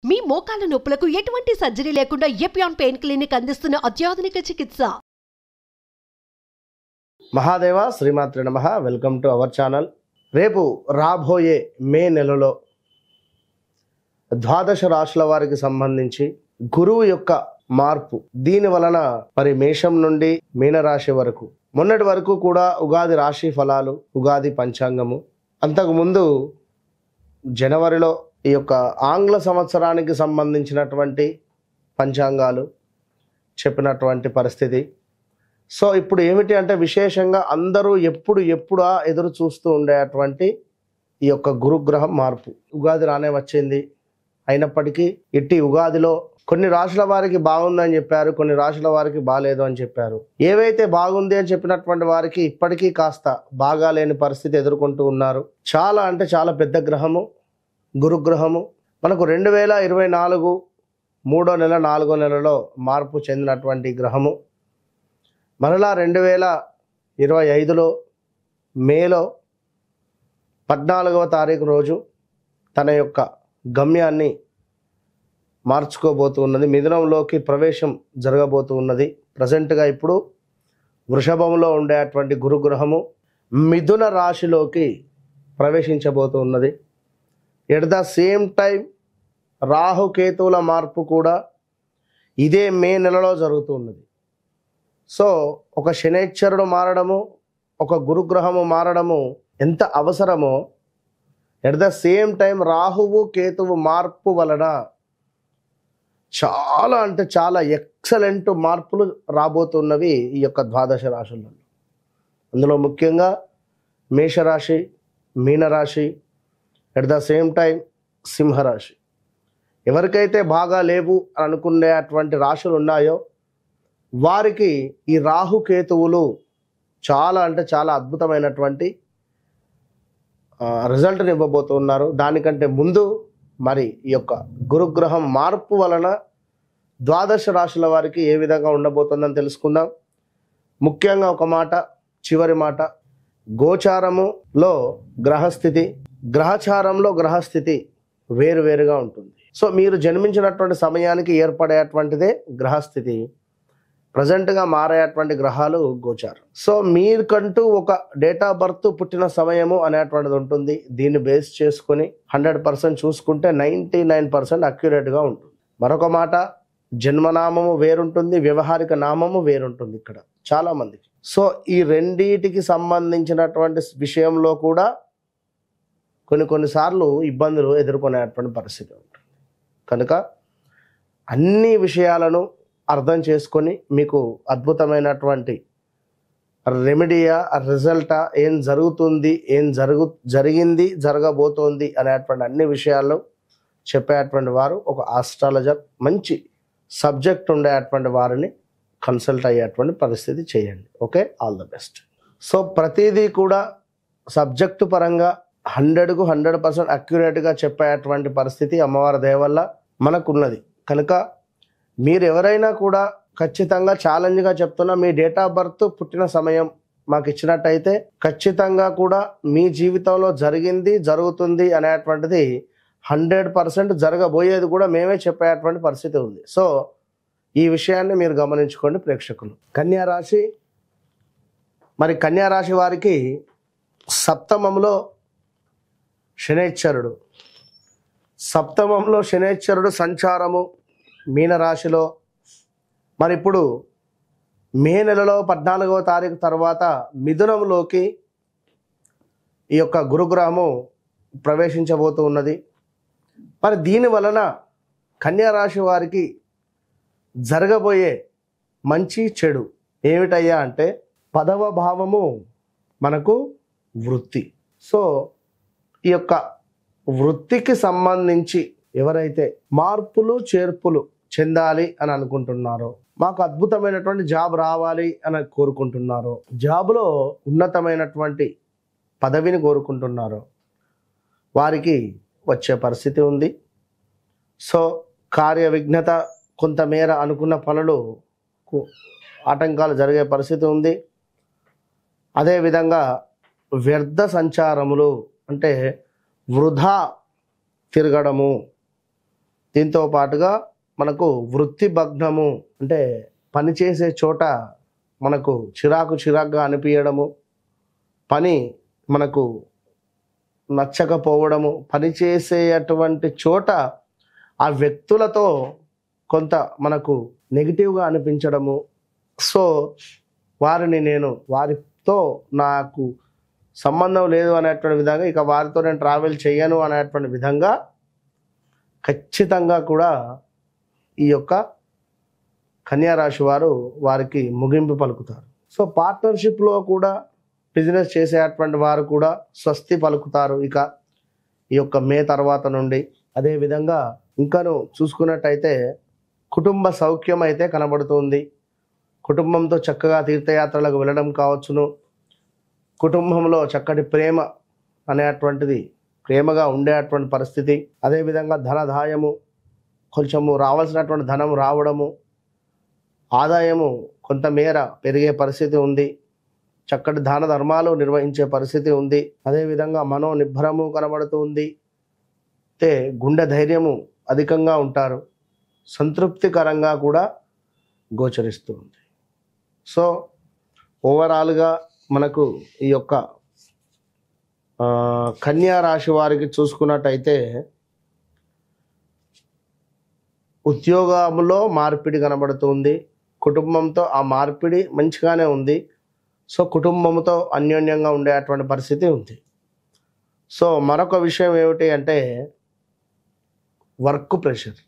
మీ మోకాల నొప్పులకు ఎటువంటి సర్జరీ లేకుండా ఎపియాన్ పెయిన్ క్లినిక్ అందిస్తున్న అత్యాధునిక చికిత్స. మహాదేవ శ్రీమాత్రే నమః. Welcome to our channel. రేపు రాబోయే మే నెలలో ద్వాదశ రాశుల వారికి సంబంధించి గురువు యొక్క మార్పు, దీని వలన మరి మేషం నుండి మీనరాశి వరకు, మొన్నటి వరకు కూడా ఉగాది రాశి ఫలాలు, ఉగాది పంచాంగము, అంతకుముందు జనవరిలో ఈ యొక్క ఆంగ్ల సంవత్సరానికి సంబంధించినటువంటి పంచాంగాలు చెప్పినటువంటి పరిస్థితి. సో ఇప్పుడు ఏమిటి అంటే విశేషంగా అందరూ ఎప్పుడా ఎదురు చూస్తూ ఉండేటువంటి ఈ యొక్క గురుగ్రహం మార్పు. ఉగాది రానే వచ్చింది, అయినప్పటికీ ఇట్టి ఉగాదిలో కొన్ని రాశుల వారికి బాగుందని చెప్పారు, కొన్ని రాశుల వారికి బాగాలేదు అని చెప్పారు. ఏవైతే బాగుంది అని చెప్పినటువంటి వారికి ఇప్పటికీ కాస్త బాగా లేని పరిస్థితి ఎదుర్కొంటూ ఉన్నారు. చాలా అంటే చాలా పెద్ద గ్రహము గురుగ్రహము. మనకు 2024 3వ నెల 4వ నెలలో మార్పు చెందినటువంటి గ్రహము. మరలా 2025లో మేలో 14వ తారీఖు రోజు తన యొక్క గమ్యాన్ని మార్చుకోబోతూ ఉన్నది. మిథునంలోకి ప్రవేశం జరగబోతూ ఉన్నది. ప్రజెంట్గా ఇప్పుడు వృషభంలో ఉండేటువంటి గురుగ్రహము మిథున రాశిలోకి ప్రవేశించబోతూ ఉన్నది. ఎట్ ద సేమ్ టైం రాహుకేతువుల మార్పు కూడా ఇదే మే నెలలో జరుగుతూ ఉన్నది. సో ఒక శనైశ్చరుడు మారడము, ఒక గురుగ్రహము మారడము ఎంత అవసరమో, ఎట్ ద సేమ్ టైం రాహువు కేతువు మార్పు వలన చాలా అంటే చాలా ఎక్సలెంట్ మార్పులు రాబోతున్నవి ఈ యొక్క ద్వాదశ రాశులలో. అందులో ముఖ్యంగా మేషరాశి, మీనరాశి, ఎట్ ద సేమ్ టైం సింహరాశి. ఎవరికైతే బాగా లేవు అని అనుకునేటువంటి రాశులు ఉన్నాయో వారికి ఈ రాహుకేతువులు చాలా అంటే చాలా అద్భుతమైనటువంటి రిజల్ట్ని ఇవ్వబోతున్నారు. దానికంటే ముందు మరి ఈ యొక్క గురుగ్రహం మార్పు వలన ద్వాదశ రాశుల వారికి ఏ విధంగా ఉండబోతుందని తెలుసుకుందాం. ముఖ్యంగా ఒక మాట, చివరి మాట, గోచారములో గ్రహస్థితి, గ్రహచారంలో గ్రహస్థితి వేరువేరుగా ఉంటుంది. సో మీరు జన్మించినటువంటి సమయానికి ఏర్పడేటువంటిదే గ్రహస్థితి. ప్రజెంట్గా మారేటువంటి గ్రహాలు గోచారం. సో మీకంటూ ఒక డేట్ ఆఫ్ బర్త్, పుట్టిన సమయము అనేటువంటిది ఉంటుంది. దీన్ని బేస్ చేసుకొని 100% చూసుకుంటే 99% అక్యురేట్గా ఉంటుంది. మరొక మాట, జన్మనామము వేరుంటుంది, వ్యవహారిక నామము వేరుంటుంది ఇక్కడ చాలామందికి. సో ఈ రెండిటికి సంబంధించినటువంటి విషయంలో కూడా కొన్నిసార్లు ఇబ్బందులు ఎదుర్కొనేటువంటి పరిస్థితి ఉంటుంది. కనుక అన్ని విషయాలను అర్థం చేసుకొని మీకు అద్భుతమైనటువంటి రెమెడియా, రిజల్టా, ఏం జరుగుతుంది, ఏం జరిగింది, జరగబోతోంది అనేటువంటి అన్ని విషయాలు చెప్పేటువంటి వారు ఒక ఆస్ట్రాలజర్, మంచి సబ్జెక్ట్ ఉండేటువంటి వారిని కన్సల్ట్ అయ్యేటువంటి పరిస్థితి చేయండి. Okay, all the best. So ప్రతిదీ కూడా సబ్జెక్టు పరంగా 100కు 100% అక్యురేట్గా చెప్పేటువంటి పరిస్థితి అమ్మవారి దయ వల్ల మనకున్నది. కనుక మీరు ఎవరైనా కూడా ఖచ్చితంగా ఛాలెంజ్గా చెప్తున్నా, మీ డేట్ ఆఫ్ బర్త్, పుట్టిన సమయం మాకు ఇచ్చినట్టయితే ఖచ్చితంగా కూడా మీ జీవితంలో జరిగింది, జరుగుతుంది అనేటువంటిది 100% జరగబోయేది కూడా మేమే చెప్పేటువంటి పరిస్థితి ఉంది. సో ఈ విషయాన్ని మీరు గమనించుకోండి ప్రేక్షకులు. కన్యారాశి, మరి కన్యారాశి వారికి సప్తమంలో శనైశ్చరుడు సంచారము మీనరాశిలో. మరి ఇప్పుడు మే నెలలో 14వ తారీఖు తర్వాత మిథునంలోకి ఈ యొక్క గురుగ్రహము ప్రవేశించబోతూ ఉన్నది. మరి దీని వలన కన్యారాశి వారికి జరగబోయే మంచి చెడు ఏమిటయ్యా అంటే, 10వ భావము మనకు వృత్తి. సో ఈ యొక్క వృత్తికి సంబంధించి ఎవరైతే మార్పులు చేర్పులు చెందాలి అని అనుకుంటున్నారో, మాకు అద్భుతమైనటువంటి జాబ్ రావాలి అని కోరుకుంటున్నారో, జాబ్లో ఉన్నతమైనటువంటి పదవిని కోరుకుంటున్నారో వారికి వచ్చే పరిస్థితి ఉంది. సో కార్య విఘ్నత, కొంతమేర అనుకున్న పనులకు ఆటంకాలు జరిగే పరిస్థితి ఉంది. అదేవిధంగా వ్యర్థ సంచారములు అంటే వృధా తిరగడము, దీంతో పాటుగా మనకు వృత్తి భగ్నము, అంటే పనిచేసే చోట మనకు చిరాకుగా అనిపించడము, పని మనకు నచ్చకపోవడము, పనిచేసేటువంటి చోట ఆ వ్యక్తులతో కొంత మనకు నెగిటివ్గా అనిపించడము. సో వారితో నాకు సంబంధం లేదు అనేటువంటి విధంగా, ఇక వారితో నేను ట్రావెల్ చేయను అనేటువంటి విధంగా ఖచ్చితంగా కూడా ఈ యొక్క కన్యా రాశి వారికి ముగింపు పలుకుతారు. సో పార్ట్నర్షిప్లో కూడా బిజినెస్ చేసేటువంటి వారు కూడా స్వస్తి పలుకుతారు ఇక ఈ యొక్క మే తర్వాత నుండి. అదేవిధంగా ఇంకాను చూసుకున్నట్టయితే కుటుంబ సౌఖ్యం అయితే కనబడుతుంది. కుటుంబంతో చక్కగా తీర్థయాత్రలకు వెళ్ళడం కావచ్చును, కుటుంబంలో చక్కటి ప్రేమ అనేటువంటిది ప్రేమగా ఉండేటువంటి పరిస్థితి. అదేవిధంగా ధనదాయము, కొంచెము రావాల్సినటువంటి ధనం రావడము, ఆదాయము కొంతమేర పెరిగే పరిస్థితి ఉంది. చక్కటి దాన ధర్మాలు నిర్వహించే పరిస్థితి ఉంది. అదేవిధంగా మనోనిబ్బరము కనబడుతుంది. గుండె ధైర్యము అధికంగా ఉంటారు. సంతృప్తికరంగా కూడా గోచరిస్తూ ఉంది. సో ఓవరాల్గా మనకు ఈ యొక్క కన్యా రాశి వారికి చూసుకున్నట్టయితే ఉద్యోగంలో మార్పిడి కనబడుతుంది. కుటుంబంతో ఆ మార్పిడి మంచిగానే ఉంది. సో కుటుంబంతో అన్యోన్యంగా ఉండేటువంటి పరిస్థితి ఉంది. సో మరొక విషయం ఏమిటి అంటే వర్క్ ప్రెషర్,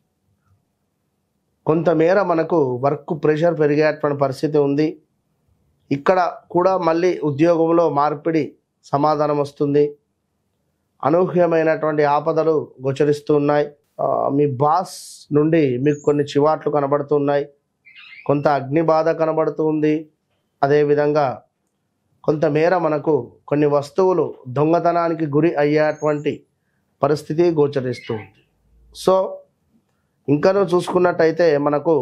కొంతమేర మనకు వర్క్ ప్రెషర్ పెరిగేటువంటి పరిస్థితి ఉంది. ఇక్కడ కూడా మళ్ళీ ఉద్యోగంలో మార్పిడి సమాధానం వస్తుంది. అనూహ్యమైనటువంటి ఆపదలు గోచరిస్తూ ఉన్నాయి. మీ బాస్ నుండి మీకు కొన్ని చివాట్లు కనబడుతున్నాయి. కొంత అగ్ని బాధ కనబడుతుంది. అదేవిధంగా కొంతమేర మనకు కొన్ని వస్తువులు దొంగతనానికి గురి అయ్యేటువంటి పరిస్థితి గోచరిస్తుంది. సో ఇంకనూ చూసుకున్నట్టయితే మనకు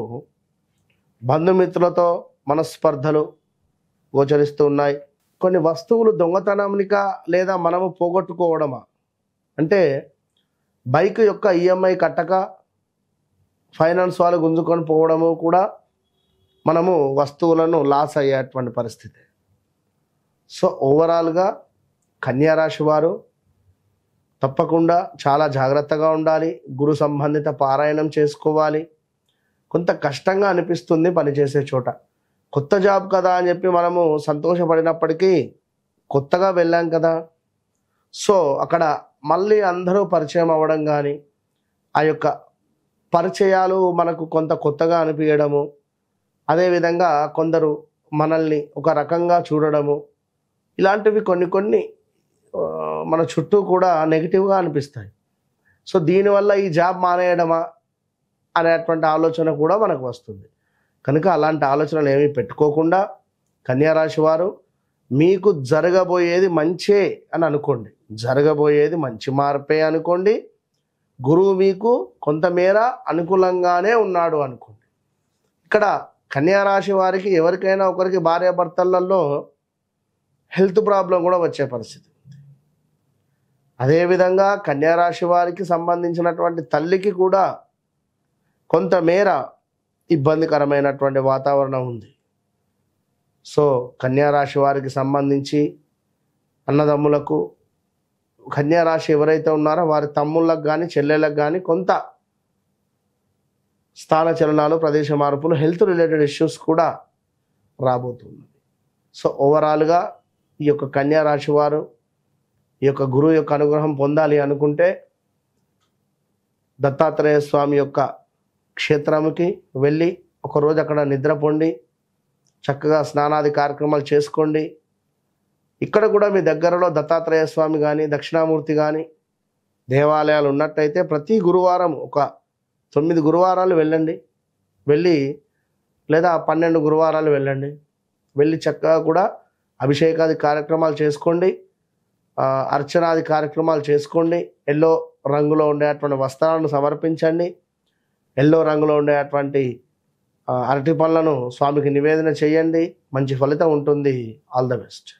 బంధుమిత్రులతో మనస్పర్ధలు గోచరిస్తూ ఉన్నాయి. కొన్ని వస్తువులు దొంగతనానిక లేదా మనము పోగొట్టుకోవడమా, అంటే బైక్ యొక్క ఈఎంఐ కట్టక ఫైనాన్స్ వాళ్ళు గుంజుకొని పోవడము కూడా మనము వస్తువులను లాస్ అయ్యేటువంటి పరిస్థితి. సో ఓవరాల్గా కన్యా రాశి వారు తప్పకుండా చాలా జాగ్రత్తగా ఉండాలి. గురు సంబంధిత పారాయణం చేసుకోవాలి. కొంత కష్టంగా అనిపిస్తుంది పనిచేసే చోట. కొత్త జాబ్ కదా అని చెప్పి మనము సంతోషపడినప్పటికీ కొత్తగా వెళ్ళాం కదా, సో అక్కడ మళ్ళీ అందరూ పరిచయం అవ్వడం కానీ, ఆ యొక్క పరిచయాలు మనకు కొంత కొత్తగా అనిపించడము, అదేవిధంగా కొందరు మనల్ని ఒక రకంగా చూడడము, ఇలాంటివి కొన్ని మన చుట్టూ కూడా నెగిటివ్గా అనిపిస్తాయి. సో దీనివల్ల ఈ జాబ్ మానేయడమా అనేటువంటి ఆలోచన కూడా మనకు వస్తుంది. కనుక అలాంటి ఆలోచనలు ఏమీ పెట్టుకోకుండా కన్యా రాశి వారు మీకు జరగబోయేది మంచే అని అనుకోండి. జరగబోయేది మంచి మార్పే అనుకోండి. గురువు మీకు కొంతమేర అనుకూలంగానే ఉన్నాడు అనుకోండి. ఇక్కడ కన్యా రాశి వారికి ఎవరికైనా ఒకరికి భార్యాభర్తలలో హెల్త్ ప్రాబ్లం కూడా వచ్చే పరిస్థితి ఉంది. అదేవిధంగా కన్యా రాశి వారికి సంబంధించినటువంటి తల్లికి కూడా కొంతమేర ఇబ్బందికరమైనటువంటి వాతావరణం ఉంది. సో కన్యా రాశి వారికి సంబంధించి అన్నదమ్ములకు, కన్యా రాశి ఎవరైతే ఉన్నారో వారి తమ్ముళ్ళకు కానీ చెల్లెళ్ళకు కానీ కొంత స్థాన చలనాలు, ప్రదేశ మార్పులు, హెల్త్ రిలేటెడ్ ఇష్యూస్ కూడా రాబోతుంది. సో ఓవరాల్గా ఈ యొక్క కన్యా రాశి వారు ఈ యొక్క గురువు యొక్క అనుగ్రహం పొందాలి అనుకుంటే దత్తాత్రేయ స్వామి యొక్క క్షేత్రంకి వెళ్ళి ఒకరోజు అక్కడ నిద్రపోండి, చక్కగా స్నానాది కార్యక్రమాలు చేసుకోండి. ఇక్కడ కూడా మీ దగ్గరలో దత్తాత్రేయ స్వామి కానీ దక్షిణామూర్తి కానీ దేవాలయాలు ఉన్నట్టయితే ప్రతి గురువారం ఒక 9 గురువారాలు వెళ్ళండి, లేదా 12 గురువారాలు వెళ్ళండి. వెళ్ళి చక్కగా కూడా అభిషేకాది కార్యక్రమాలు చేసుకోండి, అర్చనాది కార్యక్రమాలు చేసుకోండి. ఎల్లో రంగులో ఉండేటువంటి వస్త్రాలను సమర్పించండి. ఎల్లో రంగులో ఉండేటువంటి అరటి పళ్ళను స్వామికి నివేదన చేయండి. మంచి ఫలితం ఉంటుంది. All the best.